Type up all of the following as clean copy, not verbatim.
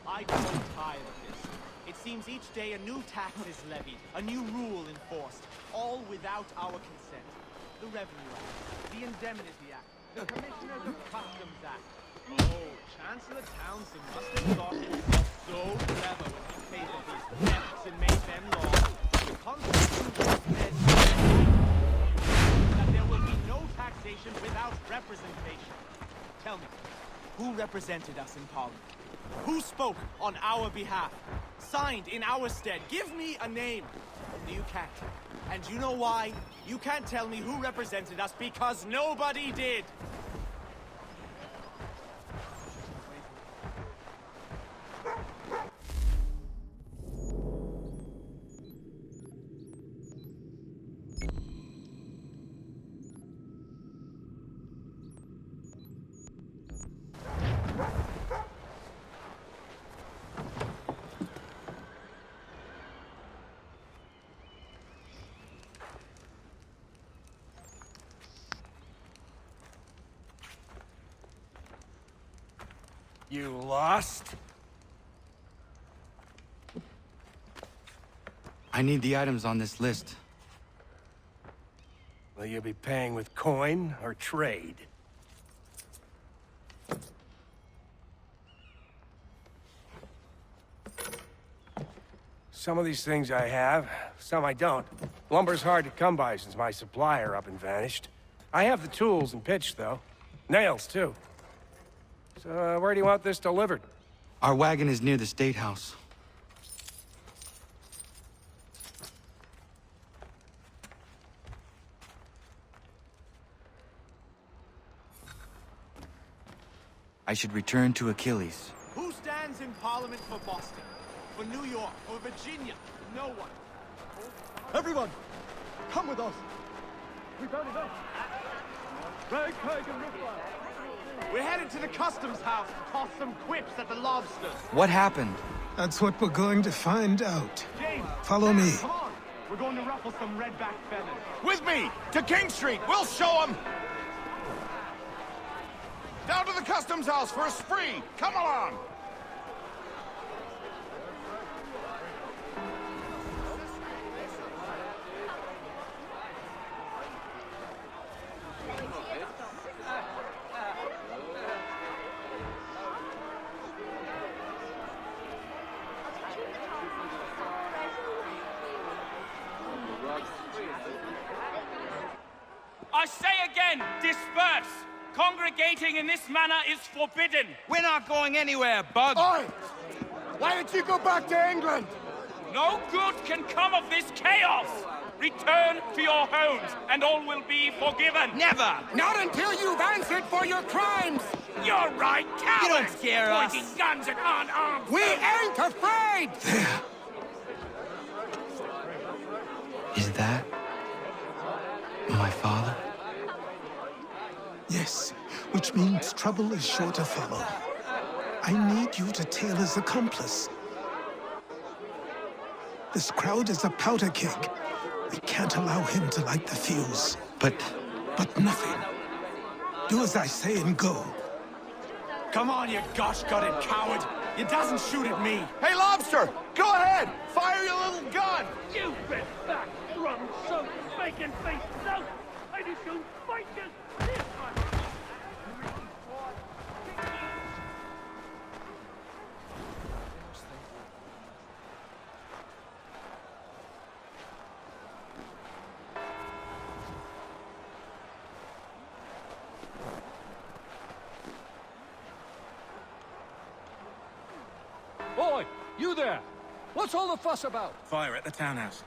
I grow tired of this. It seems each day a new tax is levied, a new rule enforced, all without our consent. The Revenue Act, the Indemnity Act, the Commissioners of Customs Act. Oh, Chancellor Townsend must have thought himself so clever when he favored these thefts and made them law. The Constitution says that there will be no taxation without representation. Tell me, who represented us in Parliament? Who spoke on our behalf? Signed in our stead? Give me a name. You can't. And you know why? You can't tell me who represented us because nobody did. You lost? I need the items on this list. Will you be paying with coin or trade? Some of these things I have, some I don't. Lumber's hard to come by since my supplier up and vanished. I have the tools and pitch, though. Nails, too. So, where do you want this delivered? Our wagon is near the State House. I should return to Achilles. Who stands in Parliament for Boston? For New York? Or Virginia? No one. Everyone, come with us. We've done enough. Rag, and riffraff. We're headed to the customs house to toss some quips at the lobsters. What happened? That's what we're going to find out. James, Follow me. Come on. We're going to ruffle some redback feathers. With me! To King Street! We'll show them! Down to the customs house for a spree! Come along! I say again, disperse! Congregating in this manner is forbidden! We're not going anywhere, Bug! Oi! Why did you go back to England? No good can come of this chaos! Return to your homes, and all will be forgiven! Never! Not until you've answered for your crimes! You're right, cowards! You don't scare us. Pointing guns at unarmed We ain't afraid! There. Is that my father? Yes, which means trouble is sure to follow. I need you to tail his accomplice. This crowd is a powder keg. We can't allow him to light the fuse. But But nothing. Do as I say and go. Come on, you gosh-gutted coward! You doesn't shoot at me! Hey, Lobster! Go ahead! Fire your little gun! You bet back, rum soaked, bacon faced out! I just shall fight you this one! Boy, you there! What's all the fuss about? Fire at the townhouse.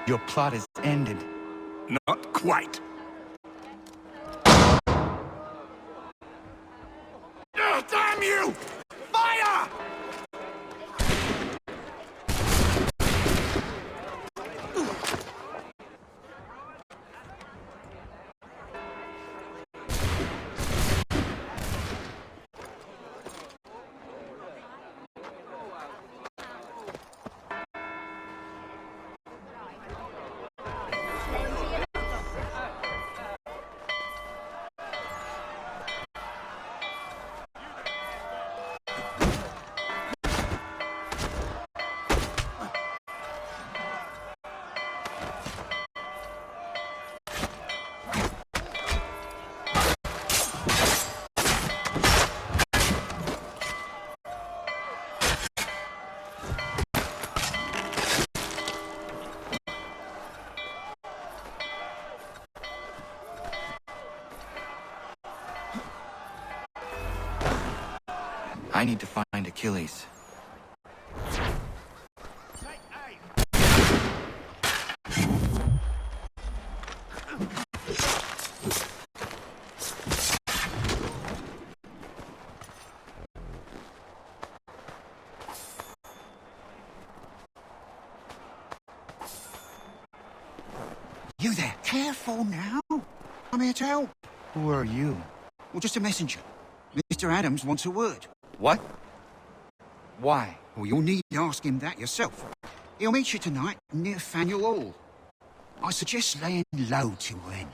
Your plot is ended. Not quite. Damn you! Fire! I need to find Achilles. You there? Careful now. I'm here to help. Who are you? Well, just a messenger. Mr. Adams wants a word. What? Why? Well, you'll need to ask him that yourself. He'll meet you tonight near Faneuil Hall. I suggest laying low till then.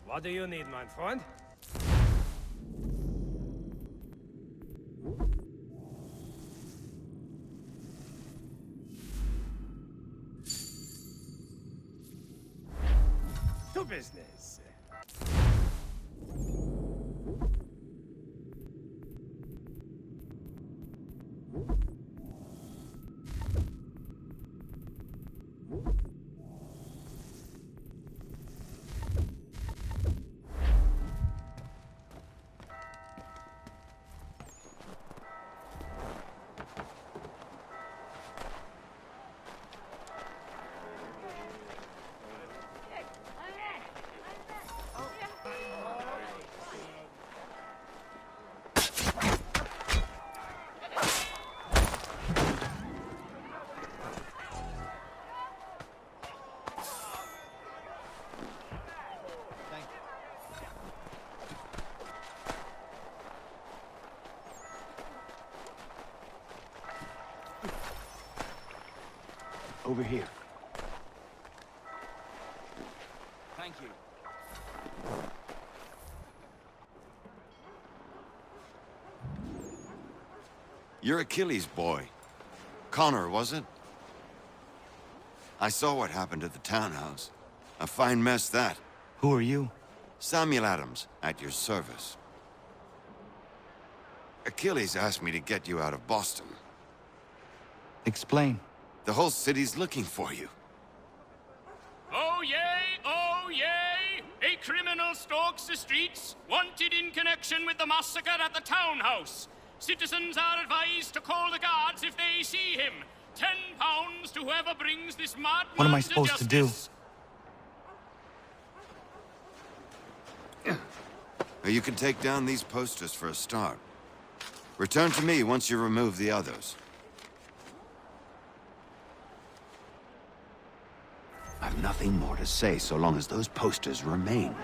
What do you need, my friend? To business. Over here. Thank you. You're Achilles' boy. Connor, was it? I saw what happened at the townhouse. A fine mess, that. Who are you? Samuel Adams, at your service. Achilles asked me to get you out of Boston. Explain. The whole city's looking for you. Oh yay, oh yay! A criminal stalks the streets, wanted in connection with the massacre at the townhouse. Citizens are advised to call the guards if they see him. £10 to whoever brings this madman What am I supposed to do? justice. You can take down these posters for a start. Return to me once you remove the others. I've nothing more to say so long as those posters remain.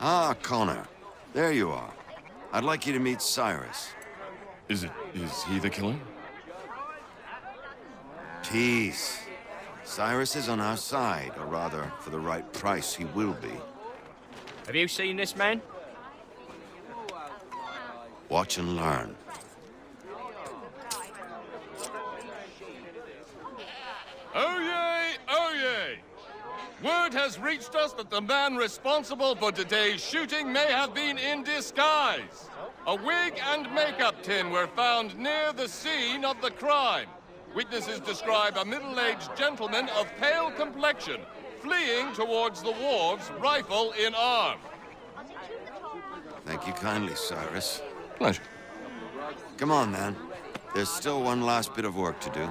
Ah, Connor. There you are. I'd like you to meet Cyrus. Is he the killer? Peace. Cyrus is on our side, or rather, for the right price, he will be. Have you seen this man? Watch and learn. Oh yay! Oh yay! Word has reached us that the man responsible for today's shooting may have been in disguise. A wig and makeup tin were found near the scene of the crime. Witnesses describe a middle-aged gentleman of pale complexion fleeing towards the wharves, rifle in arm. Thank you kindly, Cyrus. Pleasure. Come on, then. There's still one last bit of work to do.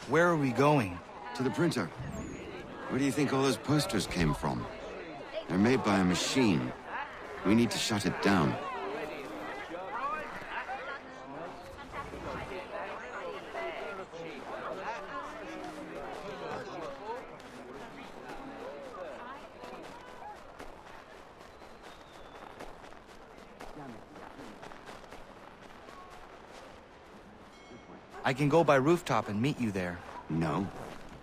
Where are we going? To the printer. Where do you think all those posters came from? They're made by a machine. We need to shut it down. I can go by rooftop and meet you there. No.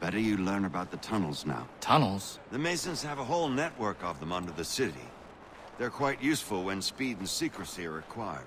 Better you learn about the tunnels now. Tunnels? The Masons have a whole network of them under the city. They're quite useful when speed and secrecy are required.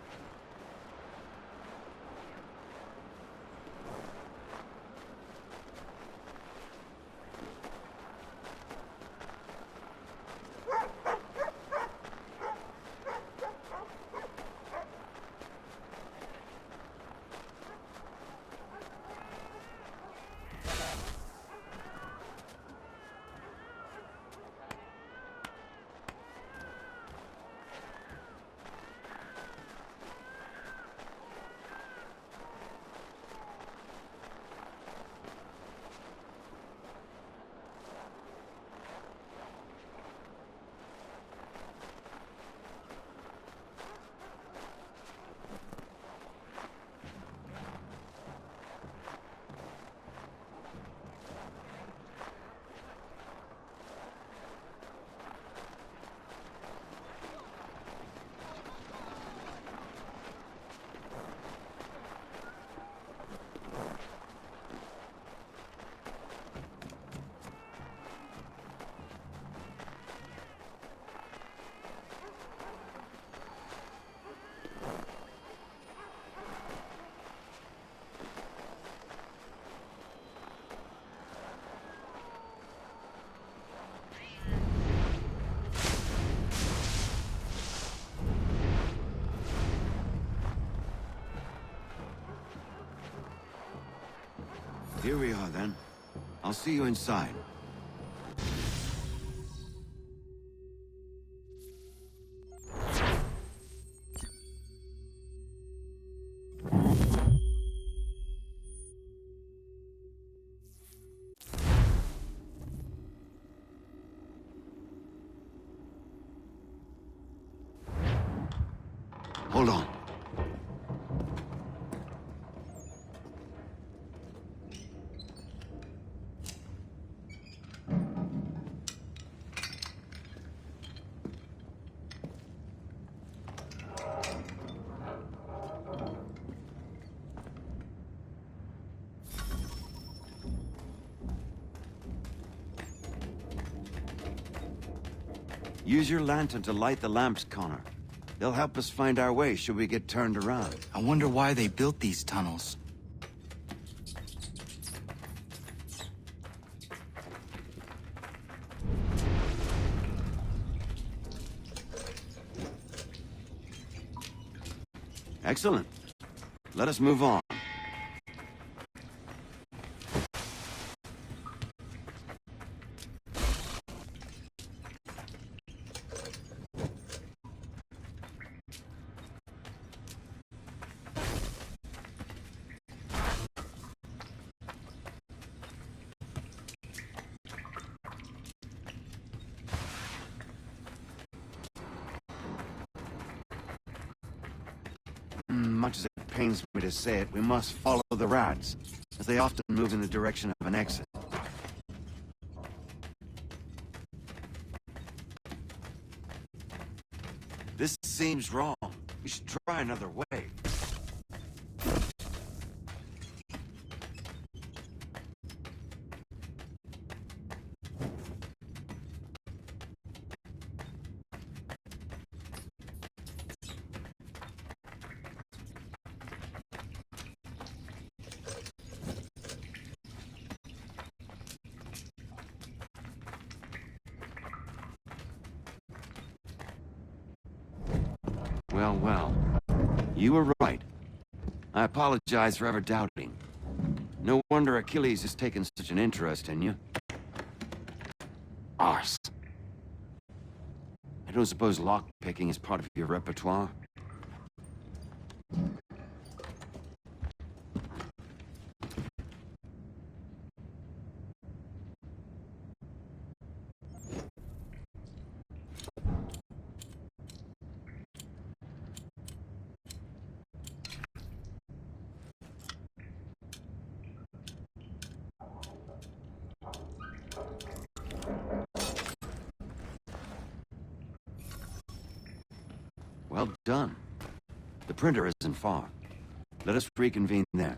Here we are, then. I'll see you inside. Hold on. Use your lantern to light the lamps, Connor. They'll help us find our way should we get turned around. I wonder why they built these tunnels. Excellent. Let us move on. Much as it pains me to say it, we must follow the rats, as they often move in the direction of an exit. This seems wrong. We should try another way. Well, well. You were right. I apologize for ever doubting. No wonder Achilles has taken such an interest in you. Arse. I don't suppose lockpicking is part of your repertoire? Well done. The printer isn't far. Let us reconvene there.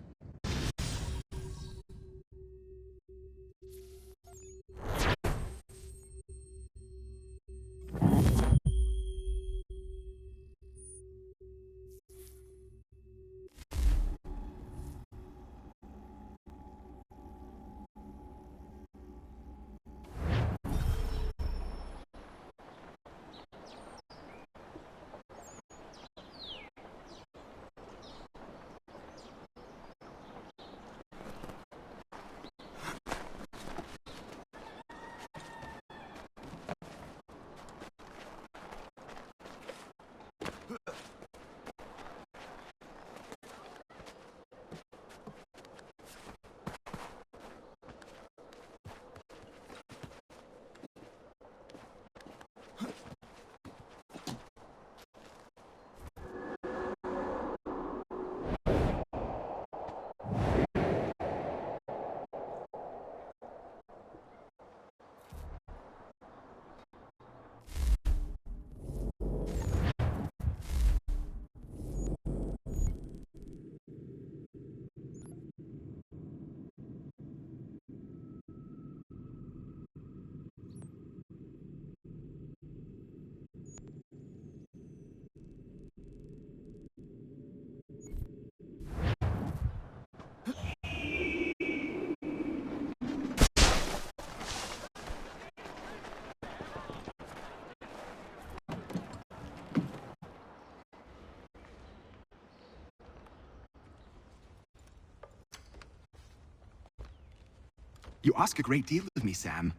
You ask a great deal of me, Sam.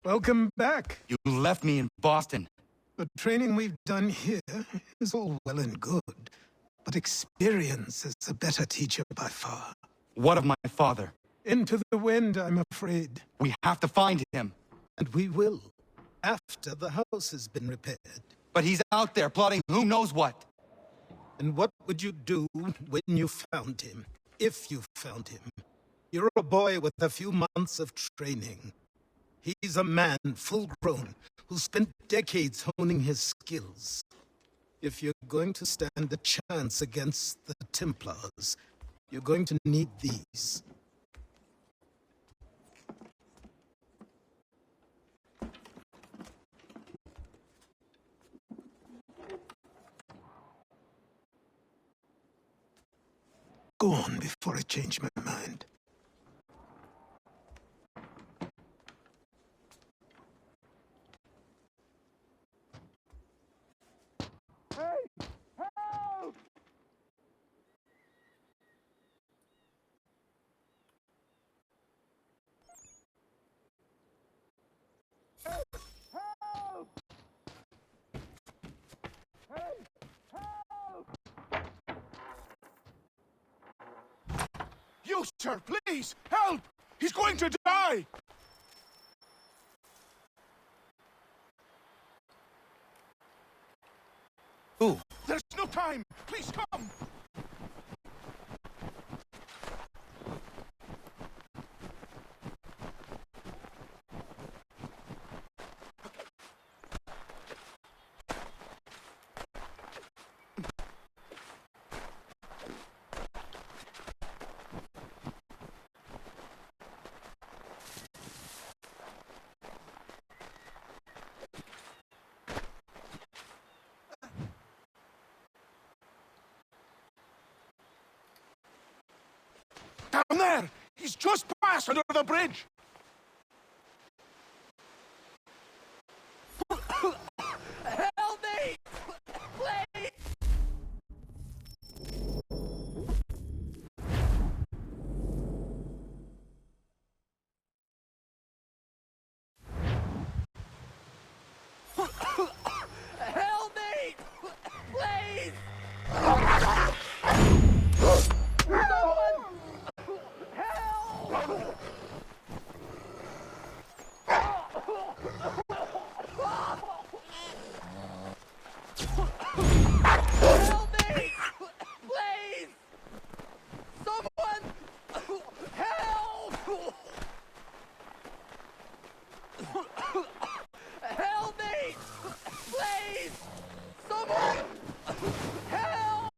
Welcome back. You left me in Boston. The training we've done here is all well and good, but experience is a better teacher by far. What of my father? Into the wind, I'm afraid. We have to find him. And we will, after the house has been repaired. But he's out there plotting who knows what. And what would you do when you found him? If you found him? You're a boy with a few months of training. He's a man, full grown, who spent decades honing his skills. If you're going to stand a chance against the Templars, you're going to need these. Go on before I change my mind. You, sir, please! Help! He's going to die! Who? There's no time! Please come! Down there! He's just passed under the bridge! Help me! Please! Help me! Please! Someone! Help! Help me! Please! Someone! Help!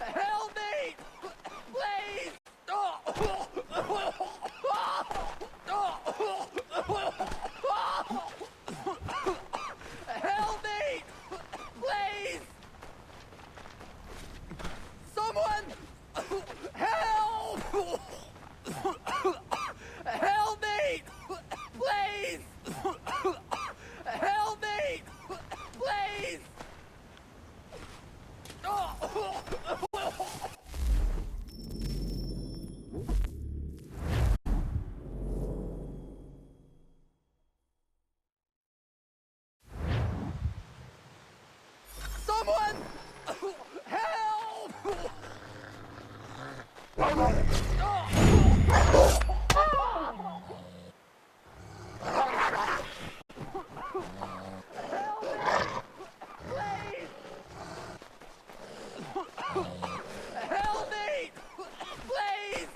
Help me! Please! Someone! Help! Help me! Please! Help me! Please! Someone! Help! Help me! Please! Help me! Please! Someone! Help! Help me! Please!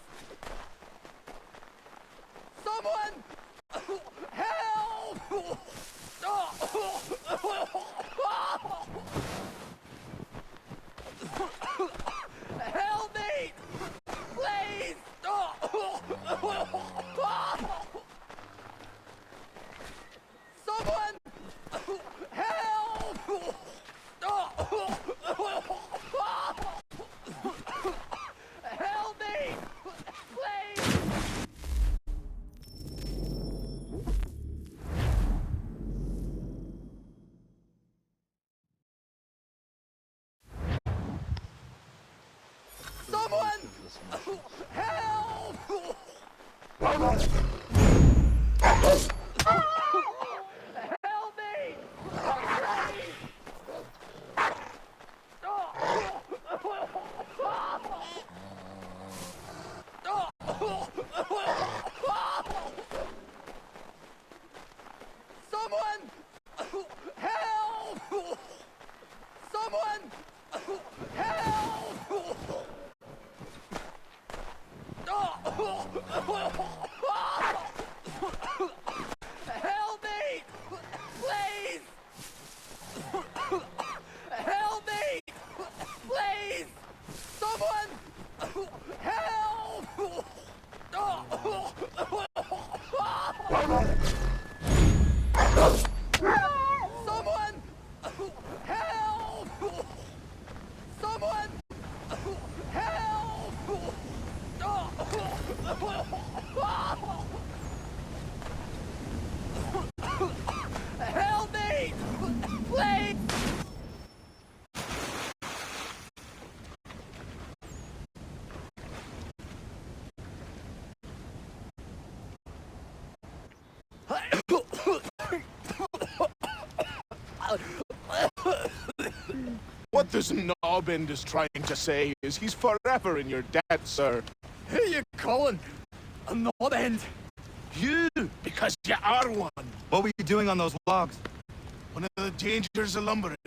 Someone! Help! Help me! Please! Someone! Help! Help me! Please! Help me! Someone! Help! Someone! Help! Help me! Please! Help me! Please! Someone! Help! Someone! Help! Someone! Help me! Please! What this knobend is trying to say is he's forever in your debt, sir. Who you calling? A knob end. You, because you are one. What were you doing on those logs? One of the dangers of lumbering.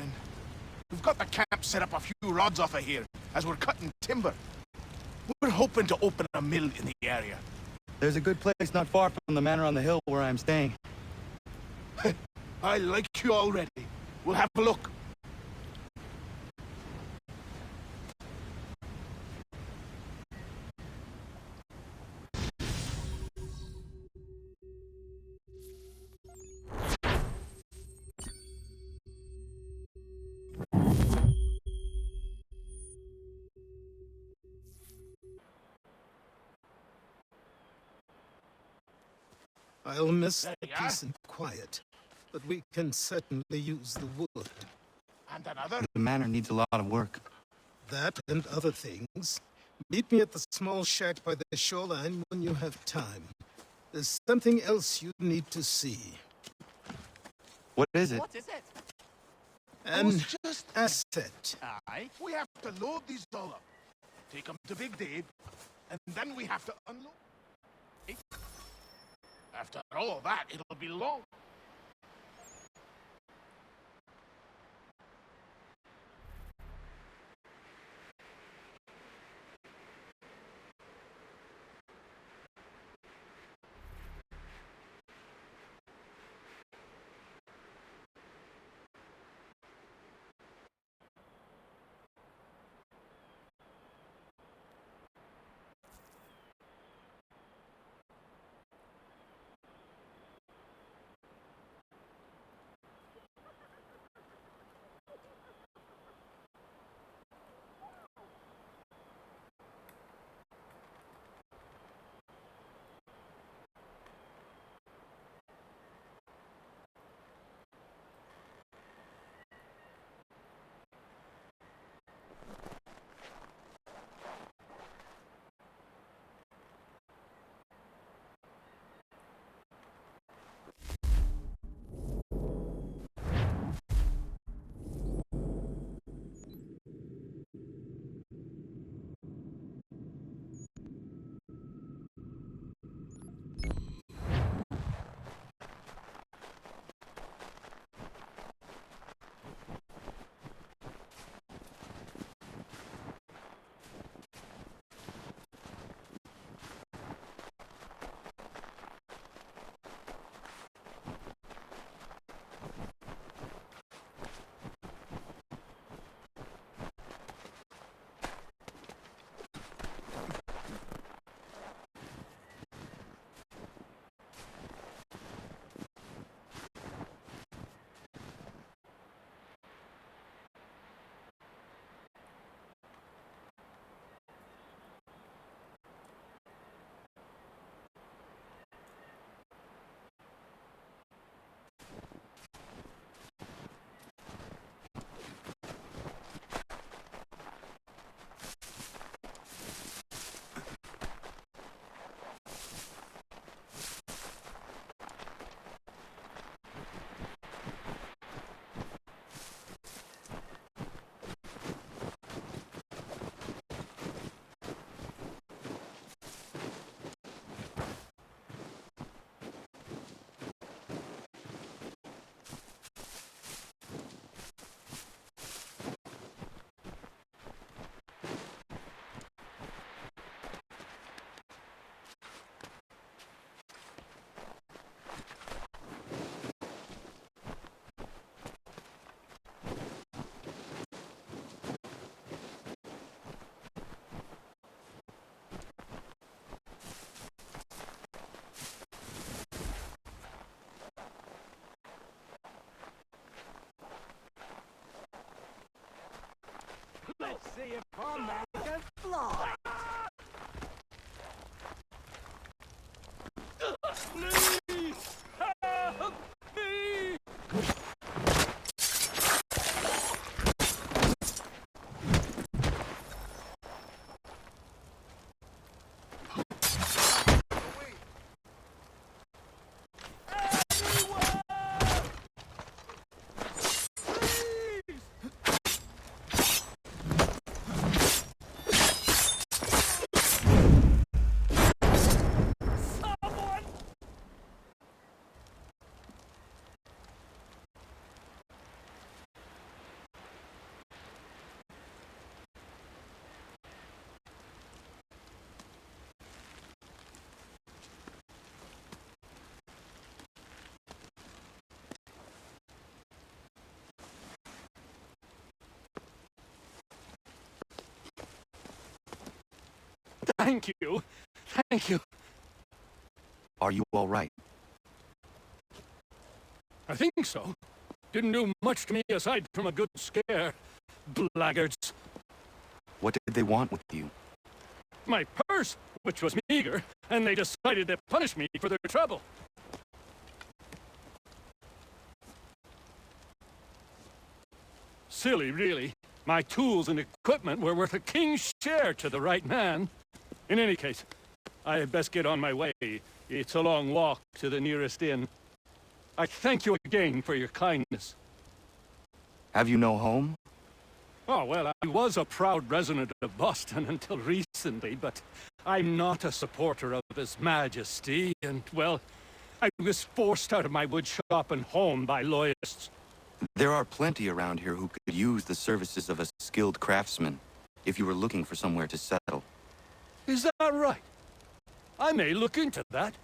We've got the camp set up a few rods off of here, as we're cutting timber. We're hoping to open a mill in the area. There's a good place not far from the manor on the hill where I'm staying. I like you already. We'll have a look. I'll miss the peace and quiet, but we can certainly use the wood. And another? The manor needs a lot of work. That and other things. Meet me at the small shack by the shoreline when you have time. There's something else you need to see. What is it? What is it? An just asset. Aye. We have to load these all up. Take them to Big Dave, and then we have to unload. After all that, it'll be long. see if poor man can fly. Please help me! Thank you. Thank you. Are you all right? I think so. Didn't do much to me aside from a good scare. Blackguards. What did they want with you? My purse, which was meager, and they decided to punish me for their trouble. Silly, really. My tools and equipment were worth a king's share to the right man. In any case, I had best get on my way. It's a long walk to the nearest inn. I thank you again for your kindness. Have you no home? Oh, well, I was a proud resident of Boston until recently, but I'm not a supporter of His Majesty, and, well, I was forced out of my woodshop and home by loyalists. There are plenty around here who could use the services of a skilled craftsman, if you were looking for somewhere to settle. Is that right? I may look into that.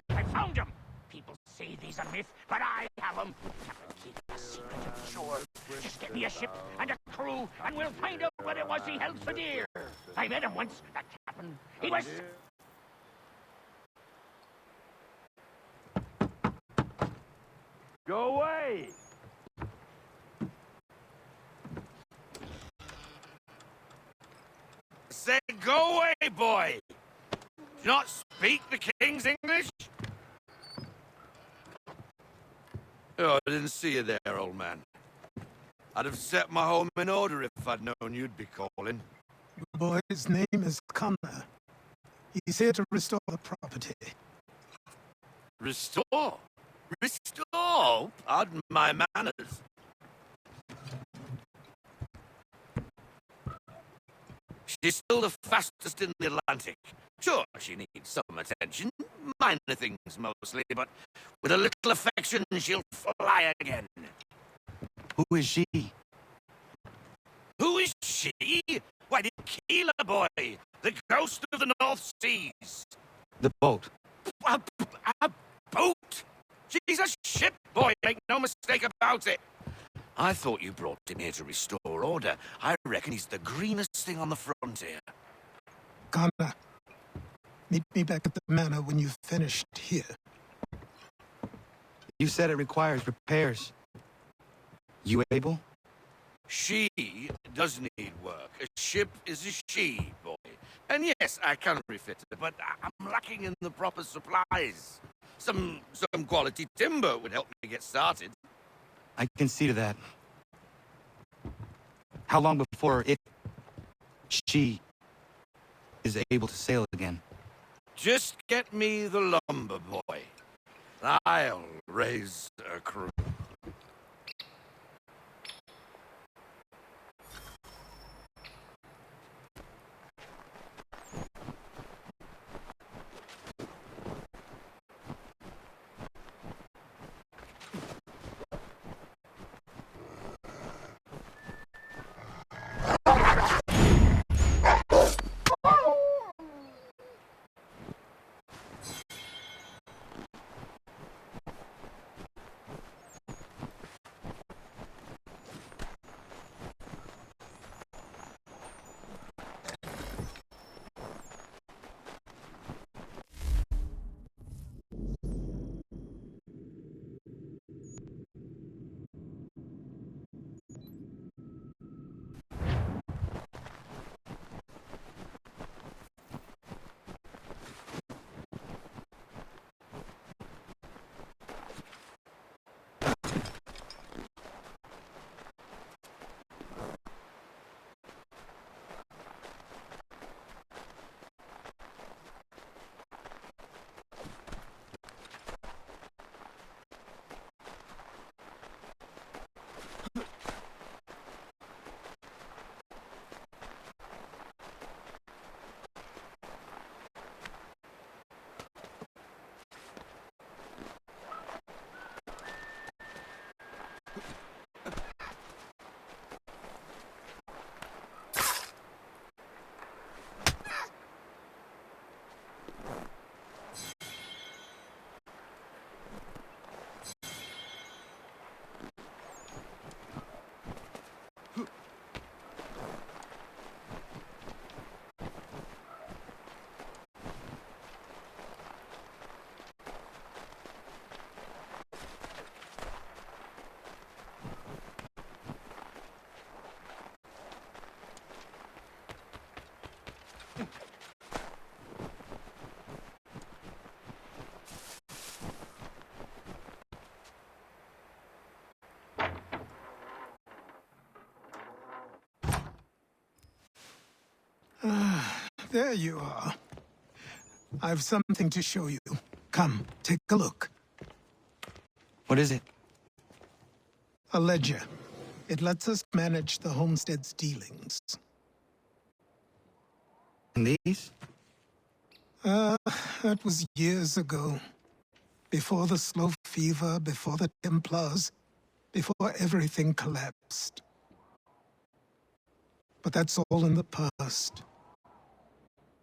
I found him! People say he's a myth, but I have him. Captain, keep a secret to be sure. Just get me a ship and a crew, and we'll find out what it was he held for dear. I met him once, that captain. He was... Go away! Say, go away, boy! Do you not speak the King's English? Oh, I didn't see you there, old man. I'd have set my home in order if I'd known you'd be calling. The boy's name is Connor. He's here to restore the property. Restore? Restore? Pardon my manners. She's still the fastest in the Atlantic. Sure, she needs some attention. Minor things mostly, but with a little affection, she'll fly again. Who is she? Who is she? Why, the Keeler boy, the ghost of the North Seas. The boat. A boat? She's a ship, boy, make no mistake about it. I thought you brought him here to restore order. I reckon he's the greenest thing on the frontier. Connor, meet me back at the manor when you've finished here. You said it requires repairs. You able? She does need work. A ship is a she, boy. And yes, I can refit it, but I'm lacking in the proper supplies. Some quality timber would help me get started. I can see to that. How long before she is able to sail again? Just get me the lumber, boy. I'll raise a crew. There you are. I've something to show you. Come, take a look. What is it? A ledger. It lets us manage the homestead's dealings. And these? That was years ago. Before the slow fever, before the Templars, before everything collapsed. But that's all in the past.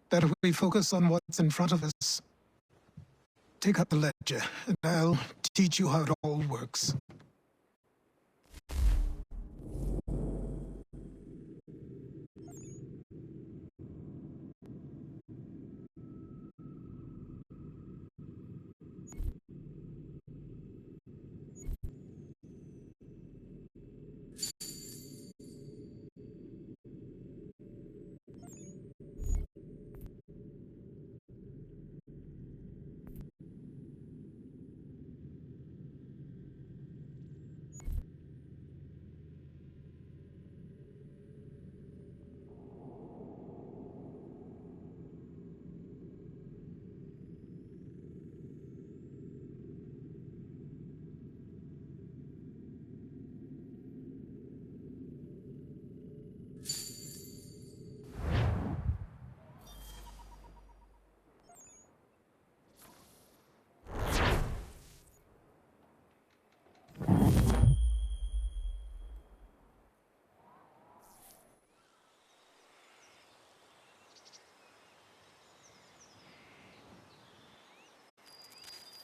Better we focus on what's in front of us. Take up the ledger, and I'll teach you how it all works.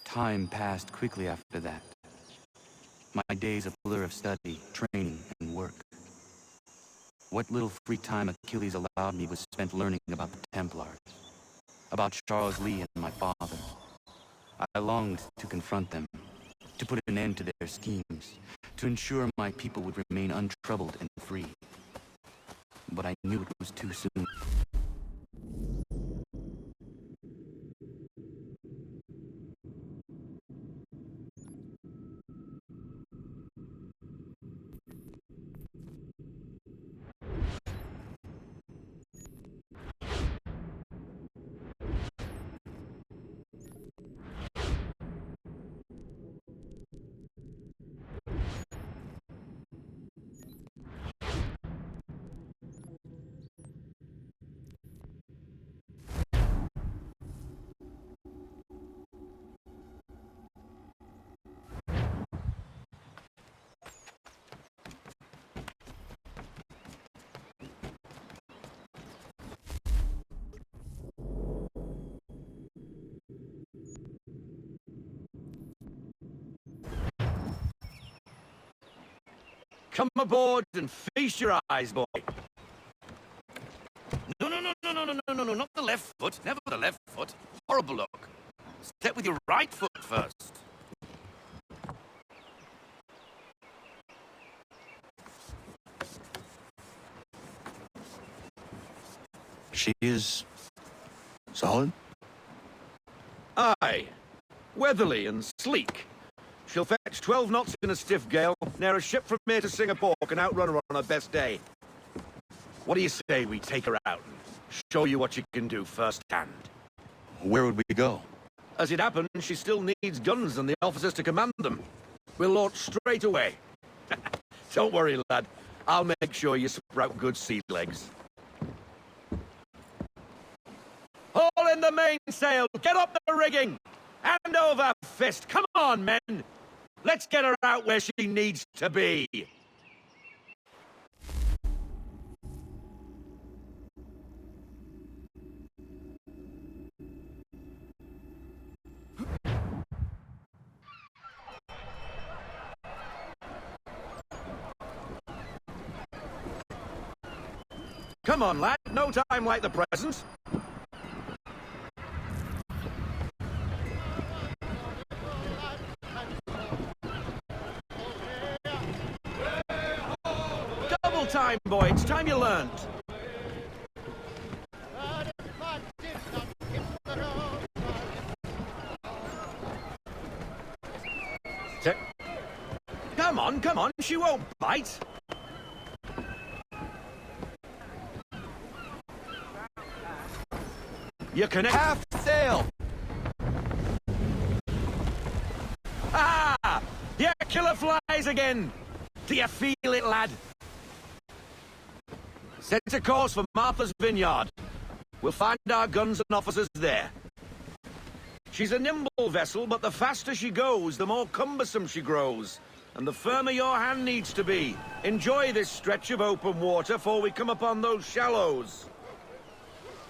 Time passed quickly after that. My days a blur of study, training, and work. What little free time Achilles allowed me was spent learning about the Templars, about Charles Lee and my father. I longed to confront them, to put an end to their schemes, to ensure my people would remain untroubled and free. But I knew it was too soon. Come aboard and feast your eyes, boy. No, not the left foot. Never the left foot. Horrible look. Step with your right foot first. She is solid? Aye. Weatherly and sleek. She'll fetch 12 knots in a stiff gale, near a ship from here to Singapore can outrun her on her best day. What do you say we take her out and show you what she can do firsthand? Where would we go? As it happens, she still needs guns and the officers to command them. We'll launch straight away. Don't worry, lad. I'll make sure you sprout good sea legs. Haul in the mainsail! Get up the rigging! Hand over fist! Come on, men! Let's get her out where she needs to be! Come on, lad. No time like the present. Double time, boy. It's time you learned. Come on. She won't bite. You can half sail. Ah! Yeah, killer flies again. Do you feel it, lad? Set a course for Martha's Vineyard. We'll find our guns and officers there. She's a nimble vessel, but the faster she goes, the more cumbersome she grows. And the firmer your hand needs to be. Enjoy this stretch of open water before we come upon those shallows.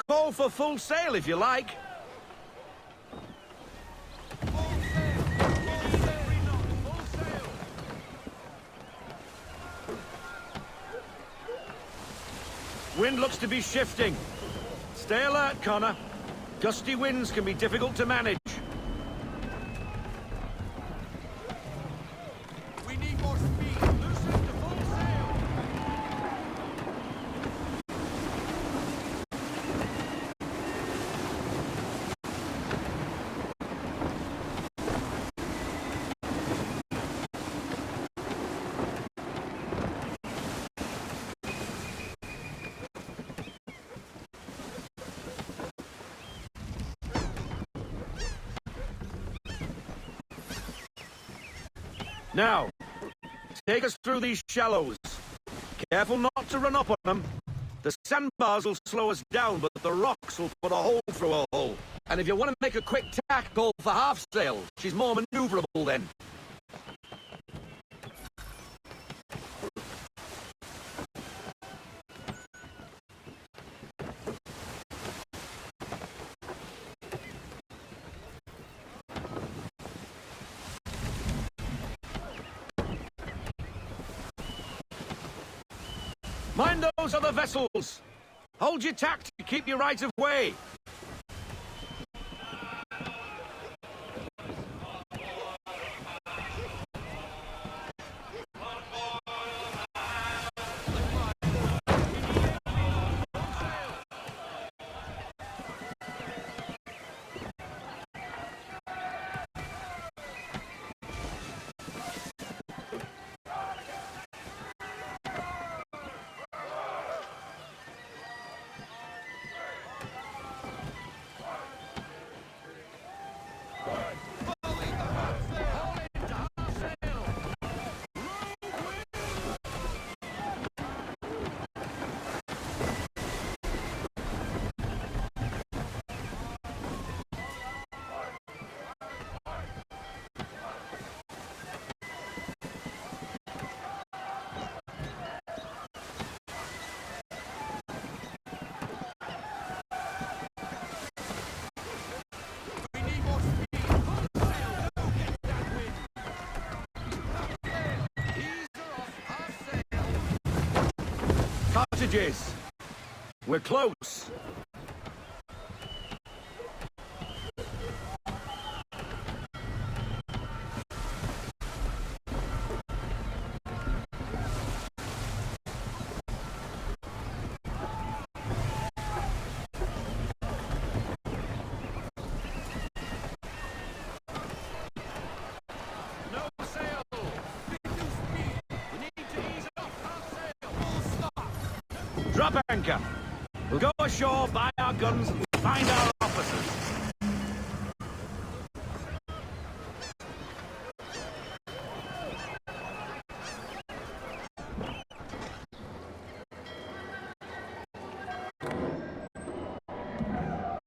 Call for full sail if you like. Wind looks to be shifting. Stay alert, Connor. Gusty winds can be difficult to manage. We need more speed. Loosen to full sail. Now, take us through these shallows. Careful not to run up on them. The sandbars will slow us down, but the rocks will put a hole through a hole. And if you want to make a quick tack, call for half sail. She's more maneuverable then. Mind those other vessels! Hold your tack to keep your right of way! Cottages. We're close. Drop anchor. We'll go ashore, buy our guns, and find our officers.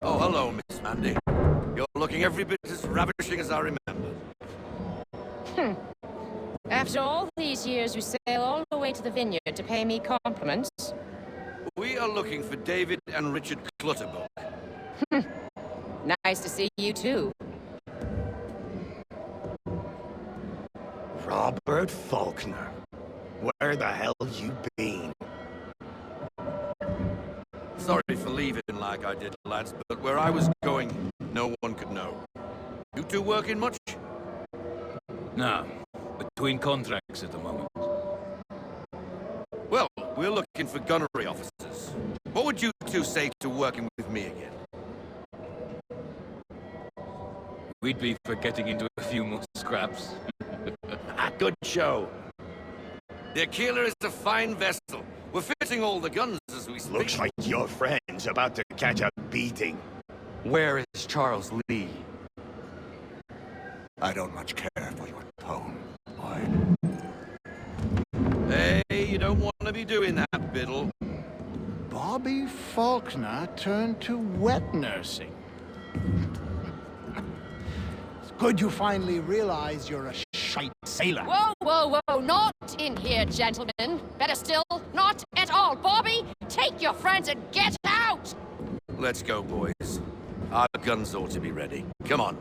Oh, hello, Miss Mandy. You're looking every bit as ravishing as I remember. After all these years, you sail all the way to the vineyard to pay me compliments? We are looking for David and Richard Clutterbuck. Nice to see you, too. Robert Faulkner. Where the hell you been? Sorry for leaving like I did, lads, but where I was going, no one could know. You two working much? No. Between contracts at the moment. Well, we're looking for gunnery officers. What would you two say to working with me again? We'd be for getting into a few more scraps. Good show. The Aquila is a fine vessel. We're fitting all the guns as we speak. Looks like your friend's about to catch a beating. Where is Charles Lee? I don't much care for your tone, boy. Hey, you don't want to be doing that, Biddle. Bobby Faulkner turned to wet nursing. It's good you finally realize you're a shite sailor. Whoa, whoa, whoa, not in here, gentlemen. Better still, not at all. Bobby, take your friends and get out! Let's go, boys. Our guns ought to be ready. Come on.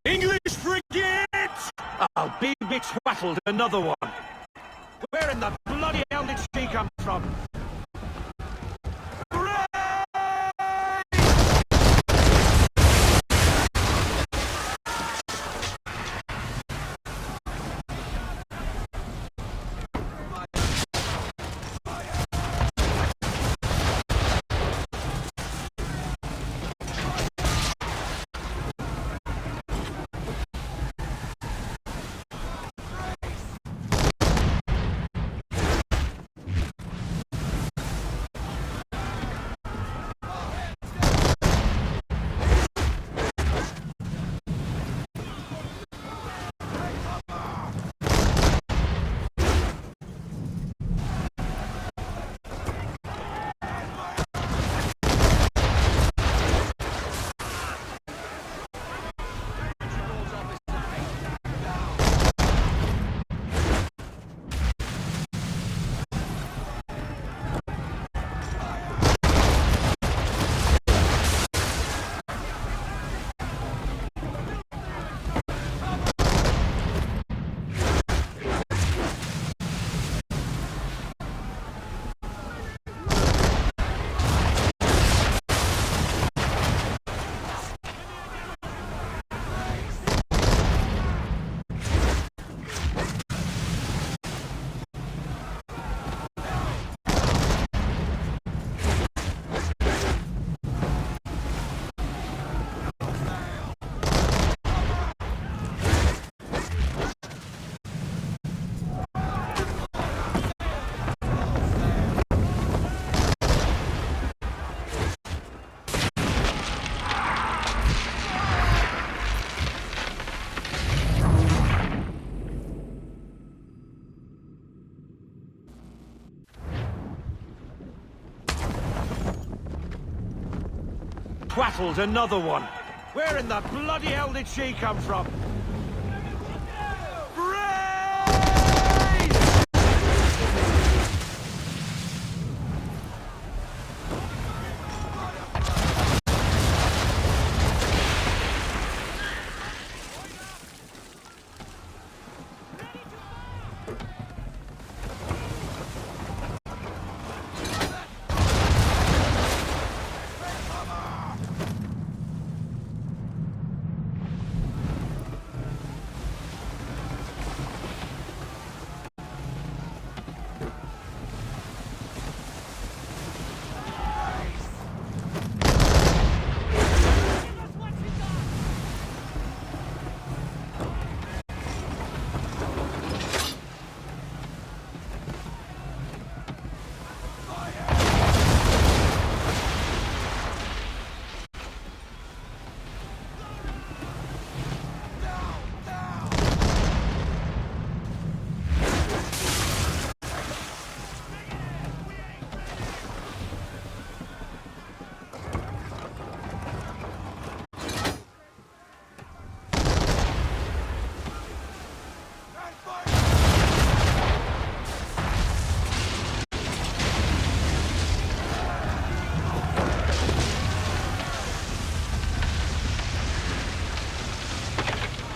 English frigate! Oh, big twattled another one. Where in the bloody hell did she come from? twaddled another one. Where in the bloody hell did she come from?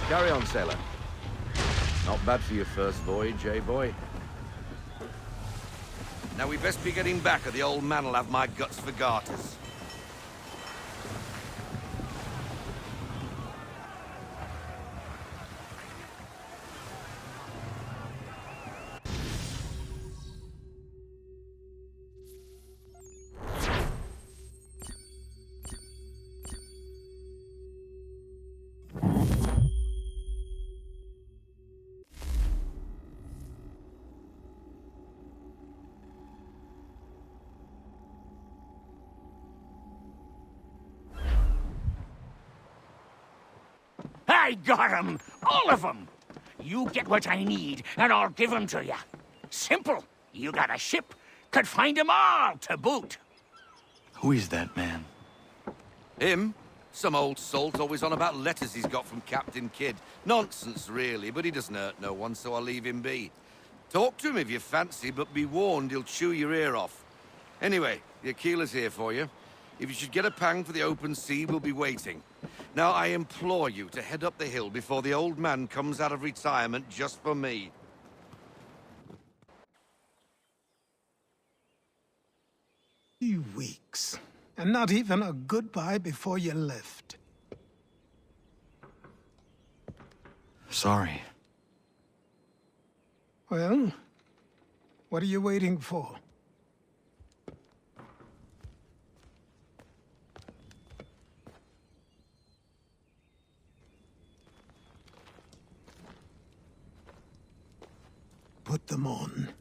Carry on, sailor. Not bad for your first voyage, eh, boy? Now we best be getting back, or the old man'll have my guts for garters. I got 'em! All of 'em! You get what I need, and I'll give 'em to you. Simple. You got a ship, could find 'em all to boot. Who is that man? Him? Some old salt always on about letters he's got from Captain Kidd. Nonsense, really, but he doesn't hurt no one, so I'll leave him be. Talk to him if you fancy, but be warned he'll chew your ear off. Anyway, the Aquila's here for you. If you should get a pang for the open sea, we'll be waiting. Now, I implore you to head up the hill before the old man comes out of retirement just for me. 3 weeks, and not even a goodbye before you left. Sorry. Well, what are you waiting for? Put them on.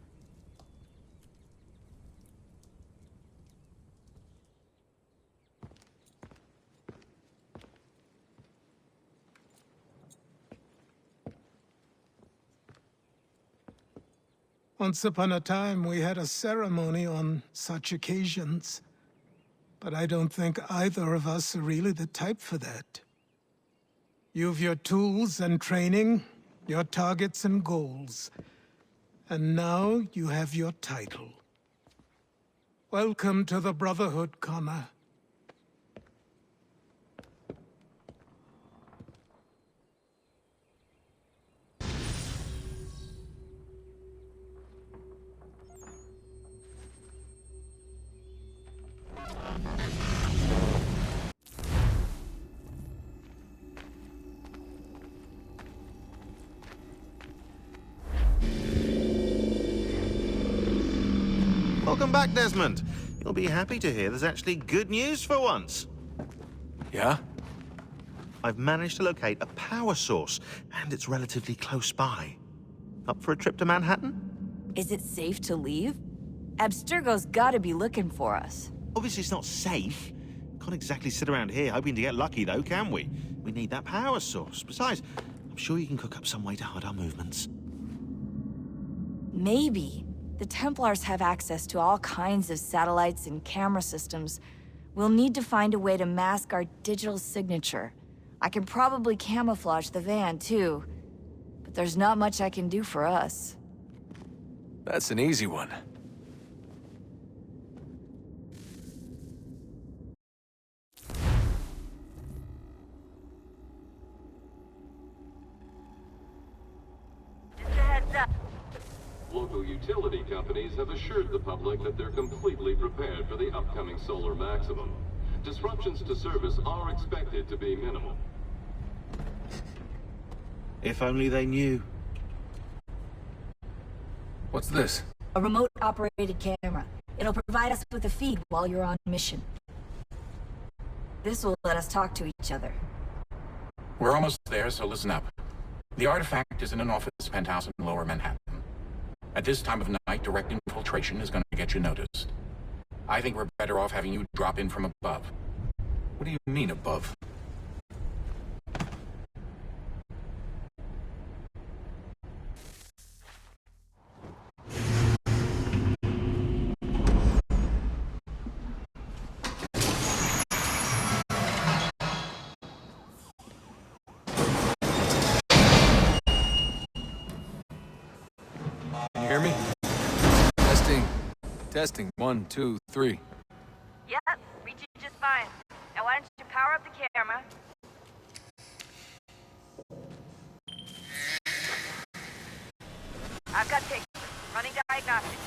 Once upon a time, we had a ceremony on such occasions. But I don't think either of us are really the type for that. You've your tools and training, your targets and goals. And now you have your title. Welcome to the Brotherhood, Connor. Welcome back, Desmond. You'll be happy to hear there's actually good news for once. Yeah? I've managed to locate a power source, and it's relatively close by. Up for a trip to Manhattan? Is it safe to leave? Abstergo's gotta be looking for us. Obviously it's not safe. Can't exactly sit around here hoping to get lucky, though, can we? We need that power source. Besides, I'm sure you can cook up some way to hide our movements. Maybe. The Templars have access to all kinds of satellites and camera systems. We'll need to find a way to mask our digital signature. I can probably camouflage the van, too. But there's not much I can do for us. That's an easy one. Just a heads up. Local utility companies have assured the public that they're completely prepared for the upcoming solar maximum. Disruptions to service are expected to be minimal. If only they knew. What's this? A remote-operated camera. It'll provide us with a feed while you're on mission. This will let us talk to each other. We're almost there, so listen up. The artifact is in an office penthouse in Lower Manhattan. At this time of night, direct infiltration is going to get you noticed. I think we're better off having you drop in from above. What do you mean, above? Can you hear me? Testing. Testing. 1, 2, 3. Yep, reach you just fine. Now why don't you power up the camera? I've got pictures. Running diagnostics.